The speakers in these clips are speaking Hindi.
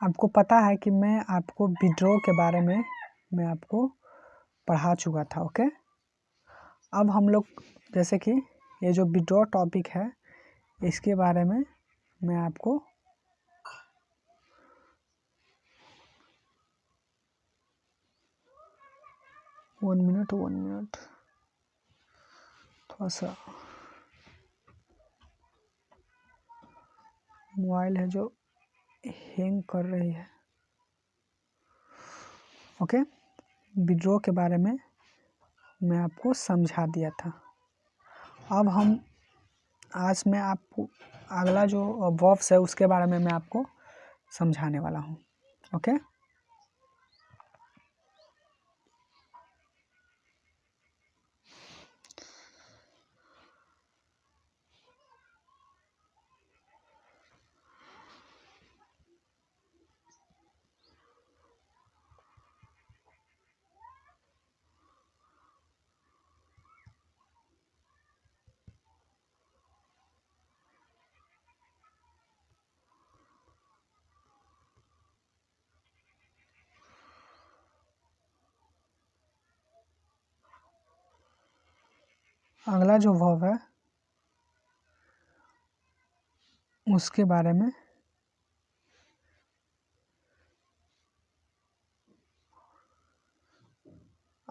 आपको पता है कि मैं आपको विड्रॉ के बारे में मैं आपको पढ़ा चुका था। ओके, अब हम लोग जैसे कि ये जो विड्रॉ टॉपिक है इसके बारे में मैं आपको वन मिनट थोड़ा सा मोबाइल है जो हैंग कर रही है। ओके, विड्रॉ के बारे में मैं आपको समझा दिया था। अब आज मैं आपको अगला जो वर्ब्स है उसके बारे में मैं आपको समझाने वाला हूँ। ओके, अगला जो वर्ब है उसके बारे में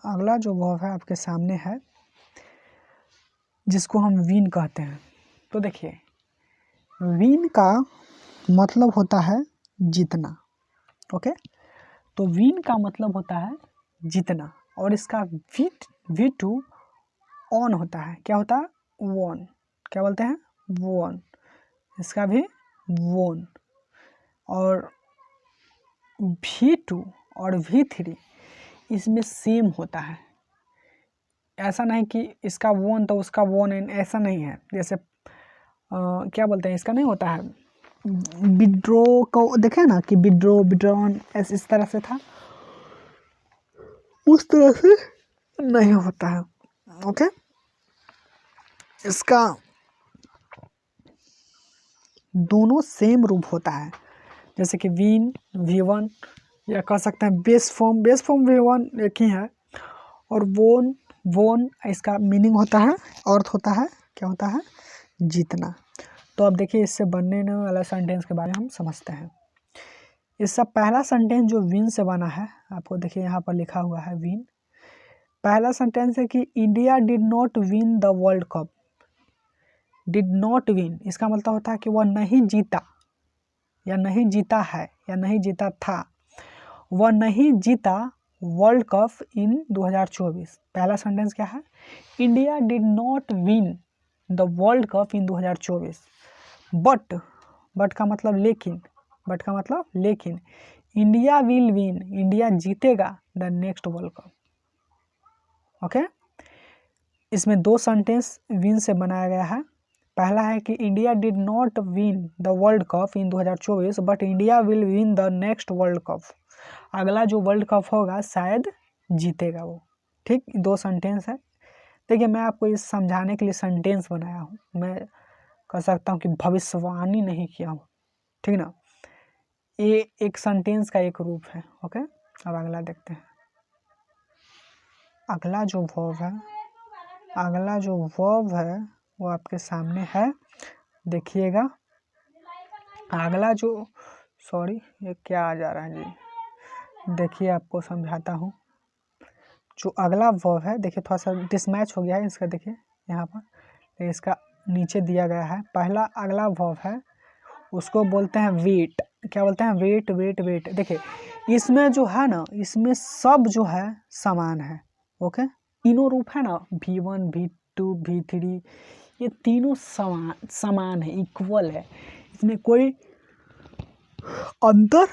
अगला जो वर्ब है आपके सामने है जिसको हम विन कहते हैं। तो देखिए, विन का मतलब होता है जीतना। ओके, तो विन का मतलब होता है जीतना और इसका वी टू ऑन होता है। क्या होता है? वॉन। क्या बोलते हैं? वॉन। इसका भी वॉन। और V2 और V3 इसमें सेम होता है। ऐसा नहीं कि इसका वॉन तो उसका वॉन एन, ऐसा नहीं है। जैसे क्या बोलते हैं, इसका नहीं होता है विड्रॉ को देखे ना कि विड्रॉ विड्रॉन इस तरह से था, उस तरह से नहीं होता है। ओके, इसका दोनों सेम रूप होता है। जैसे कि विन V1 या कह सकते हैं बेस फॉर्म V1 एक ही है। और वोन इसका मीनिंग होता है, अर्थ होता है, क्या होता है? जीतना। तो अब देखिए इससे बनने वाला सेंटेंस के बारे में हम समझते हैं। इसका पहला सेंटेंस जो विन से बना है, आपको देखिए यहाँ पर लिखा हुआ है विन। पहला सेंटेंस है कि India did not win the world cup. Did not win इसका मतलब होता है कि वह नहीं जीता, या नहीं जीता है, या नहीं जीता था। वह नहीं जीता वर्ल्ड कप इन 2024। पहला सेंटेंस क्या है? India did not win the world cup in 2024। But का मतलब लेकिन, इंडिया विल विन, इंडिया जीतेगा the next world cup. Okay, इसमें दो सेंटेंस विन से बनाया गया है। पहला है कि India did not win the world cup in 2024 but India will win the next world cup. अगला जो वर्ल्ड कप होगा शायद जीतेगा वो। ठीक, दो सेंटेंस है। देखिए, मैं आपको इस समझाने के लिए सेंटेंस बनाया हूँ। मैं कह सकता हूँ कि भविष्यवाणी नहीं किया हूँ। ठीक ना, ये एक सेंटेंस का एक रूप है। ओके, अब अगला देखते हैं। अगला जो वर्ब है वो आपके सामने है, देखिएगा। अगला जो ये क्या आ जा रहा है जी, देखिए आपको समझाता हूँ। जो अगला वर्ब है, देखिए थोड़ा सा डिसमैच हो गया है इसका, देखिए यहाँ पर इसका नीचे दिया गया है। पहला अगला वर्ब है उसको बोलते हैं वेट। क्या बोलते हैं? वेट। देखिए इसमें जो है ना, इसमें सब जो है समान है। ओके, तीनों रूप है ना, V1 V2 V3, ये तीनों समान है, इक्वल है। इसमें कोई अंतर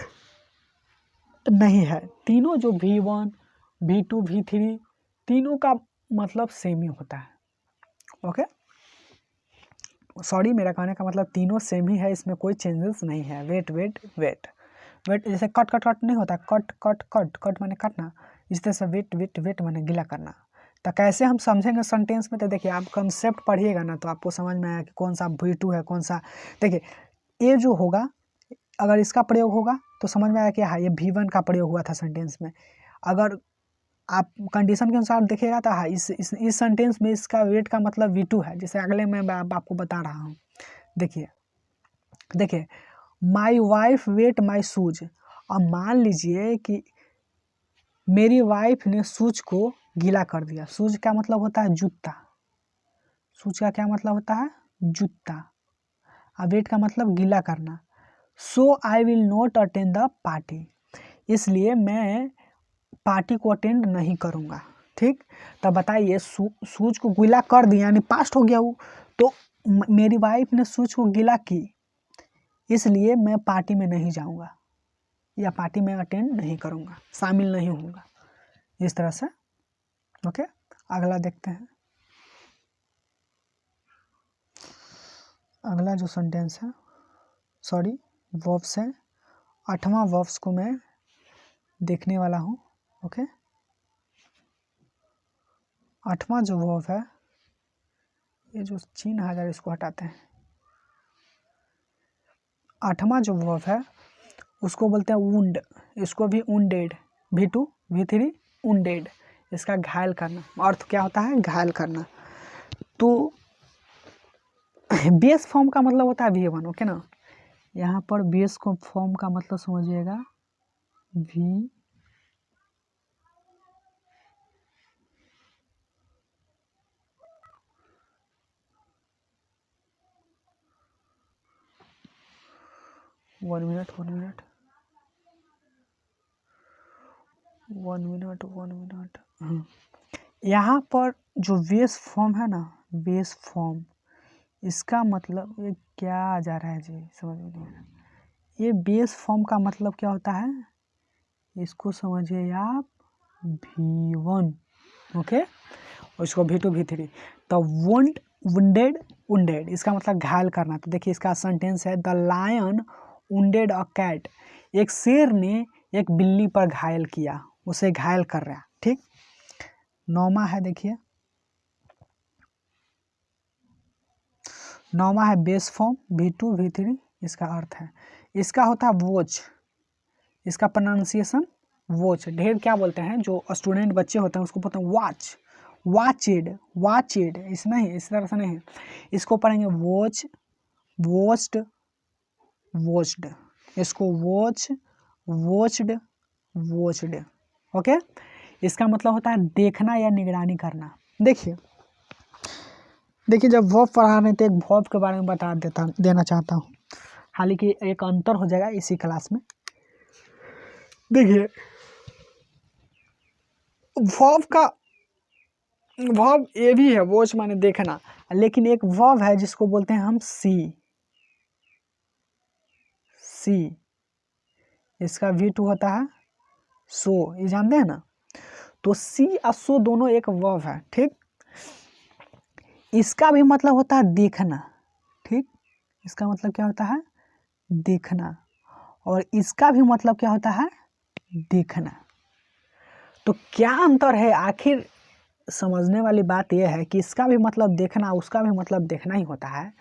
नहीं है। तीनों जो V1 V2 V3 तीनों का मतलब सेम ही होता है। ओके, सॉरी, मेरा कहने का मतलब तीनों सेम ही है, इसमें कोई चेंजेस नहीं है। वेट जैसे कट नहीं होता, कट माने काटना, इस तरह से वेट माने गिला करना। तो कैसे हम समझेंगे सेंटेंस में? तो देखिए, आप कंसेप्ट पढ़िएगा ना तो आपको समझ में आएगा कि कौन सा V2 है, कौन सा। देखिए, ये जो होगा अगर इसका प्रयोग होगा तो समझ में आया कि हाँ ये V1 का प्रयोग हुआ था सेंटेंस में। अगर आप कंडीशन के अनुसार देखिएगा तो हाँ इस सेंटेंस में इसका वेट का मतलब V2 है, जैसे अगले में आपको बता रहा हूँ। देखिए my wife wet my shoes. अब मान लीजिए कि मेरी वाइफ ने शूज को गीला कर दिया। शूज का मतलब होता है जूता, शूज का क्या मतलब होता है? जूता। अब वेट का मतलब गीला करना। So I will not attend the party, इसलिए मैं पार्टी को अटेंड नहीं करूँगा। ठीक, तब बताइए शूज को गीला कर दिया यानी पास्ट हो गया वो, तो मेरी वाइफ ने शूज को गीला की, इसलिए मैं पार्टी में नहीं जाऊँगा या पार्टी में अटेंड नहीं करूँगा, शामिल नहीं होऊंगा, इस तरह से। ओके, अगला देखते हैं। अगला जो सेंटेंस है, सॉरी वर्ब्स है, 8वां वर्ब्स को मैं देखने वाला हूँ। ओके, 8वां जो वर्ब है, ये जो चिन्ह है इसको हटाते हैं। 8वां जो वर्ब है उसको बोलते हैं वुंड, इसको भी वुंडेड, V2 V3 वुंडेड, इसका घायल करना। अर्थ क्या होता है? घायल करना। तो बेस फॉर्म का मतलब होता है V1। ओके ना, यहाँ पर बेस को फॉर्म का मतलब समझिएगा V, वन मिनट। यहाँ पर जो बेस फॉर्म है ना, बेस फॉर्म, इसका मतलब ये क्या आ जा रहा है जी, समझ में नहीं आ रहा। ये बेस फॉर्म का मतलब क्या होता है, इसको समझिए आप V1। ओके, और इसको V2 V3। तो वुंड, वुंडेड, वुंडेड, इसका मतलब घायल करना। तो देखिए इसका सेंटेंस है, the lion wounded a cat, एक शेर ने एक बिल्ली पर घायल किया, उसे घायल कर रहा है। ठीक, 9वां है, देखिए 9वां है बेस फॉर्म V2 V3, इसका अर्थ है, इसका होता है वॉच, इसका प्रोनाउंसिएशन वॉच। ढेर क्या बोलते हैं जो स्टूडेंट बच्चे होते हैं उसको बोलते हैं वॉच, वॉचेड, वॉचेड, इस नहीं, इस तरह से नहीं, इसको पढ़ेंगे वॉच, वॉच्ड, वॉच्ड, इसको वॉच, वॉच्ड, वॉच्ड। ओके, इसका मतलब होता है देखना या निगरानी करना। देखिए जब वर्ब पढ़ा रहे थे, एक वर्ब के बारे में बता देना चाहता हूँ, हालांकि एक अंतर हो जाएगा इसी क्लास में। देखिए वर्ब ये भी है, वॉच माने देखना, लेकिन एक वर्ब है जिसको बोलते हैं हम सी, इसका V2 होता है सो, ये जानते हैं ना। तो सी और सो दोनों एक वर्ब है। ठीक, इसका भी मतलब होता है देखना। ठीक, इसका मतलब क्या होता है? देखना। और इसका भी मतलब क्या होता है? देखना। तो क्या अंतर है? आखिर समझने वाली बात यह है कि इसका भी मतलब देखना, उसका भी मतलब देखना ही होता है।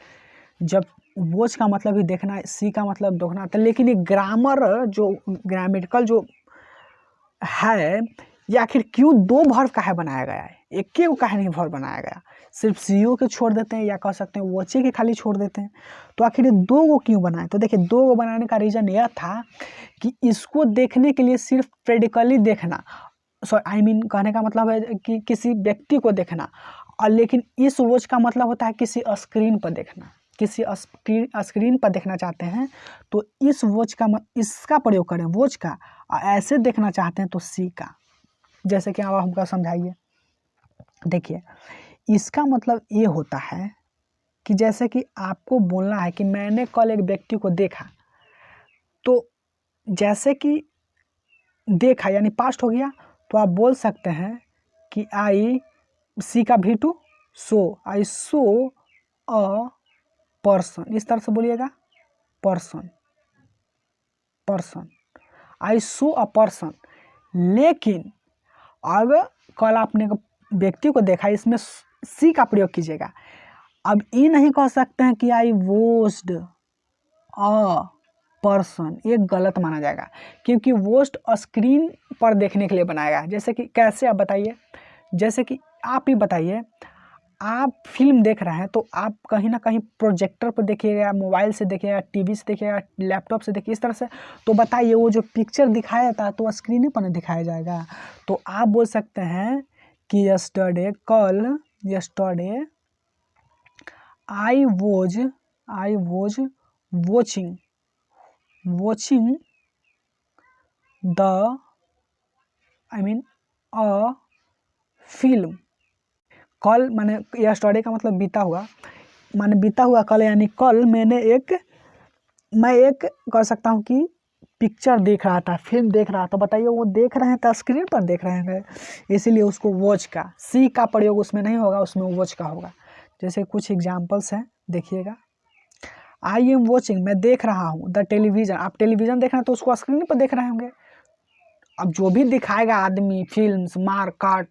जब वॉच का मतलब ही देखना है, सी का मतलब देखना था, लेकिन ये ग्रामर जो ग्रामेटिकल जो है, ये आखिर क्यों दो वर्ब का है बनाया गया है? एक के का नहीं वर्ब बनाया गया, सिर्फ सीओ के छोड़ देते हैं या कह सकते हैं वॉचे के खाली छोड़ देते हैं। तो आखिर ये दो को क्यों बनाए? तो देखिए दो को बनाने का रीज़न यह था कि इसको देखने के लिए सिर्फ प्रेडिकली देखना, आई मीन कहने का मतलब है कि किसी व्यक्ति को देखना, और लेकिन इस वॉच का मतलब होता है किसी स्क्रीन पर देखना, किसी स्क्रीन पर देखना चाहते हैं तो इस वॉच का इसका प्रयोग करें वॉच का, और ऐसे देखना चाहते हैं तो सी का। जैसे कि अब हमको समझाइए। देखिए इसका मतलब ये होता है कि जैसे कि आपको बोलना है कि मैंने कल एक व्यक्ति को देखा, तो जैसे कि देखा यानी पास्ट हो गया, तो आप बोल सकते हैं कि आई, सी का V2 so, I so a person, इस तरह से बोलिएगा, person, person, I so a person. लेकिन अगर कल आपने व्यक्ति को देखा, इसमें सी का प्रयोग कीजिएगा। अब ये नहीं कह सकते हैं कि आई वॉच्ड अ पर्सन, ये गलत माना जाएगा क्योंकि वोस्ट स्क्रीन पर देखने के लिए बनाया गया है। जैसे कि कैसे आप बताइए, जैसे कि आप ही बताइए, आप फिल्म देख रहे हैं तो आप कहीं ना कहीं प्रोजेक्टर पर देखिएगा, मोबाइल से देखिएगा, टीवी से देखिएगा, लैपटॉप से देखिए, इस तरह से। तो बताइए वो जो पिक्चर दिखाया जाता है तो स्क्रीन पर नहीं दिखाया जाएगा। तो आप बोल सकते हैं कि यस्टरडे, कल, yesterday I was watching the a film. कल माने यस्टरडे का मतलब बीता हुआ, माने बीता हुआ कल, यानी कल मैं एक कह सकता हूँ कि पिक्चर देख रहा था, फिल्म देख रहा था। बताइए वो देख रहे हैं तो स्क्रीन पर देख रहे हैं, इसीलिए उसको वॉच का सी का प्रयोग उसमें नहीं होगा, उसमें वॉच का होगा। जैसे कुछ एग्जाम्पल्स हैं, देखिएगा। आई एम वॉचिंग, मैं देख रहा हूँ, द टेलीविज़न, आप टेलीविज़न देख रहे हैं तो उसको स्क्रीन पर देख रहे होंगे। अब जो भी दिखाएगा आदमी, फिल्म्स, मार काट,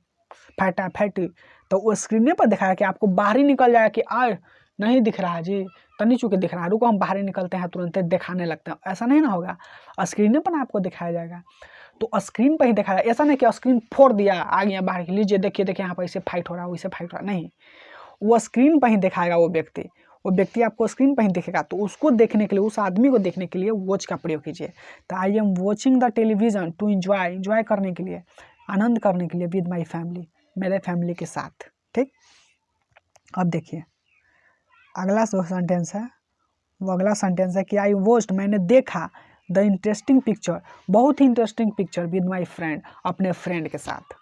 फैटा फैटी, तो वो स्क्रीन पर दिखाया कि आपको बाहर ही निकल जाएगा कि आए नहीं दिख रहा है जी, तनी चुके दिख रहा है, रुको हम बाहर ही निकलते हैं, तुरंत दिखाने लगते हैं। ऐसा नहीं ना होगा, स्क्रीन पर आपको दिखाया जाएगा। तो स्क्रीन पर ही दिखाया, ऐसा नहीं कि स्क्रीन फोड़ दिया, आ गया बाहर, लीजिए देखिए देखिए यहाँ पर इसे फाइट हो रहा है, वैसे फाइट हो रहा है, नहीं। वो स्क्रीन पर ही दिखाएगा, वो व्यक्ति आपको स्क्रीन पर ही दिखेगा। तो उसको देखने के लिए, उस आदमी को देखने के लिए वॉच का प्रयोग कीजिए। तो I am watching the television to enjoy करने के लिए, आनंद करने के लिए, विद माई फैमिली, मेरे फैमिली के साथ। ठीक, अब देखिए अगला जो सेंटेंस है, वो अगला सेंटेंस है कि आई वॉच्ड, मैंने देखा, द इंटरेस्टिंग पिक्चर, बहुत ही interesting picture, with my friend, अपने फ्रेंड के साथ।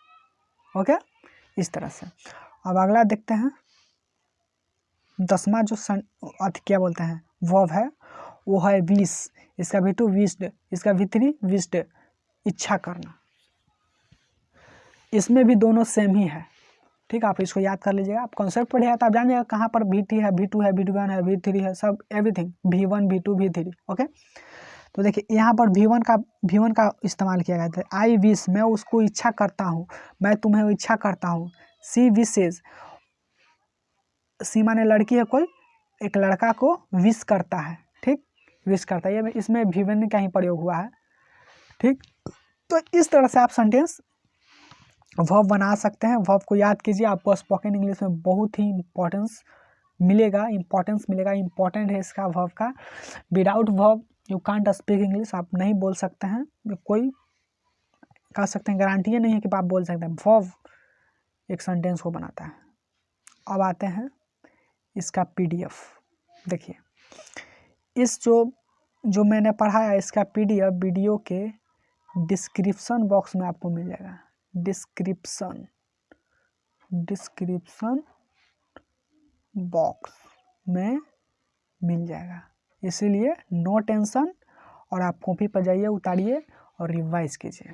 ओके, इस तरह से। अब अगला देखते हैं, 10वां जो क्या बोलते हैं वर्ब है, वो है विश। इसका भी टू विश्ड, इसका भी थ्री विश्ड, इच्छा करना। इसमें भी दोनों सेम ही है। ठीक है, आप इसको याद कर लीजिएगा। आप कॉन्सेप्ट पढ़िएगा तो आप जान जाएगा कहाँ पर V3 है, V2 है, V1 है, V3 है, सब everything, V1 V2 V3। Okay, तो देखिए यहाँ पर V1 का इस्तेमाल किया गया था। आई विश, मैं उसको इच्छा करता हूँ, मैं तुम्हें इच्छा करता हूँ। सी विशेज, सी माने लड़की है कोई, एक लड़का को विश करता है। ठीक, विश करता है, ये इसमें V1 का ही प्रयोग हुआ है। ठीक, तो इस तरह से आप सेंटेंस वर्ब बना सकते हैं। वर्ब को याद कीजिए, आपको स्पोकन इंग्लिश में बहुत ही इंपॉर्टेंस मिलेगा, इंपॉर्टेंट है इसका वर्ब का। Without verb you can't speak English, आप नहीं बोल सकते हैं, कोई कह सकते हैं गारंटी नहीं है कि आप बोल सकते हैं। वर्ब एक सेंटेंस को बनाता है। अब आते हैं इसका PDF। देखिए इस जो मैंने पढ़ा है, इसका PDF वीडियो के डिस्क्रिप्शन बॉक्स में आपको मिल जाएगा। डिस्क्रिप्शन बॉक्स में मिल जाएगा, इसीलिए नो टेंशन। और आप कॉपी पर जाइए, उतारिए और रिवाइज कीजिए।